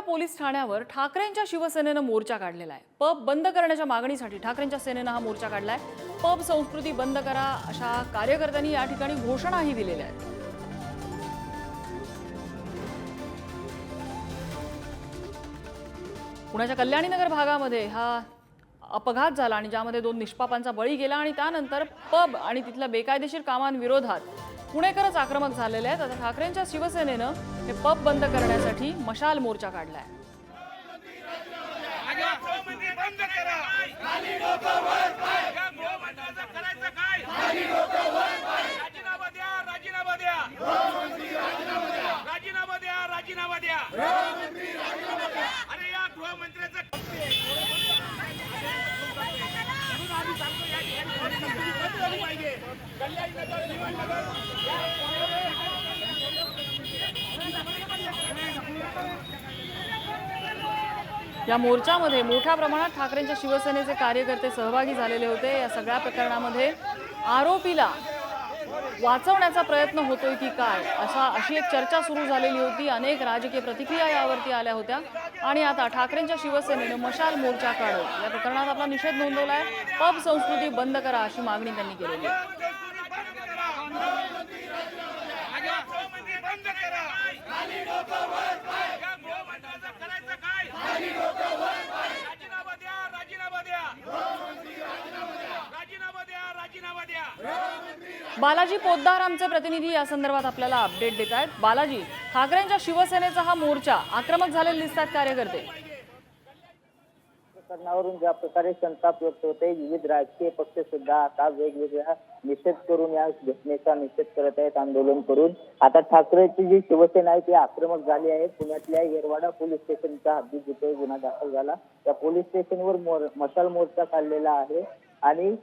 Police ठाण्यावर ठाकरेंच्या शिवसेनेनं मोर्चा काढलेला आहे। पब बंद करण्याच्या मागणीसाठी ठाकरेंच्या सेनेनं हा मोर्चा काढलाय। पब संस्कृती बंद करा अशा कार्यकर्त्यांनी या ठिकाणी घोषणाही दिलेल्या आहेत। पुण्याच्या कल्याणीनगर भागामध्ये हा अपघात झाला आणि ज्यामध्ये 2 निष्पापांचा बळी गेला आणि त्यानंतर पब आणि तिथल्या बेकायदेशीर कामांविरोधात पुणेकरच आक्रमक झालेले आहेत। आता ठाकरेंच्या शिवसेनेनं हे पब बंद करण्यासाठी मशाल मोर्चा काढलाय। या मोर्चामध्ये मोठ्या प्रमाणात ठाकरेंच्या शिवसेनेचे कार्यकर्ते सहभागी झालेले होते। या सगळ्या प्रकरणामध्ये आरोपीला वाचवण्याचा प्रयत्न होतोय की काय अशी एक चर्चा सुरू झालेली होती। अनेक राजकीय प्रतिक्रिया यावरती आल्या होत्या आणि आता ठाकरेंच्या शिवसेनेने मशाल मोर्चा काढत या प्रकरणात आपला निषेध नोंदवलाय। पब संस्कृती बंद करा अशी मागणी त्यांनी केलेली आहे। बालाजी पोद्दार आमचे प्रतिनिधी या संदर्भात आपल्याला अपडेट देत आहेत। बालाजी, ठाकरेंच्या शिवसेनेचा हा मोर्चा आक्रमक झालेले दिसतात कार्यकर्ते। प्रकरणावरून ज्या प्रकारे संताप व्यक्त होते, विविध राजकीय पक्ष सुद्धा आता वेगवेगळ्या निषेध करून या घटनेचा निषेध करत आहेत, आंदोलन करून। आता ठाकरेची जी शिवसेना आहे ती आक्रमक झाली आहे। पुण्यातल्या येरवाडा पोलीस स्टेशनच्या हद्दीत जिथे गुन्हा दाखल झाला त्या पोलीस स्टेशनवर मशाल मोर्चा काढलेला आहे आणि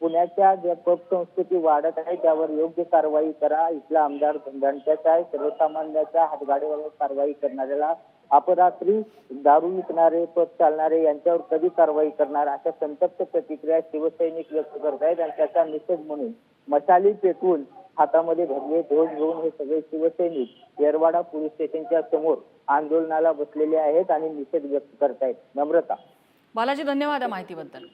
पुण्याच्या ज्या पब संस्कृती वाढत आहे त्यावर योग्य कारवाई करा, इथला आमदार धंद्यांच्या आहे, सर्वसामान्याच्या हातगाडीवर कारवाई करणाऱ्याला, अपरात्री दारू विकणारे, पब चालणारे यांच्यावर कधी कारवाई करणार, अशा संतप्त प्रतिक्रिया शिवसैनिक व्यक्त करत आहेत। आणि त्याचा निषेध म्हणून मशाली पेटवून हातामध्ये भगवे ध्वज घेऊन हे सगळे शिवसैनिक येरवाडा पोलीस स्टेशनच्या समोर आंदोलनाला बसलेले आहेत आणि निषेध व्यक्त करतायत। नम्रता, बालाजी, धन्यवाद या माहितीबद्दल।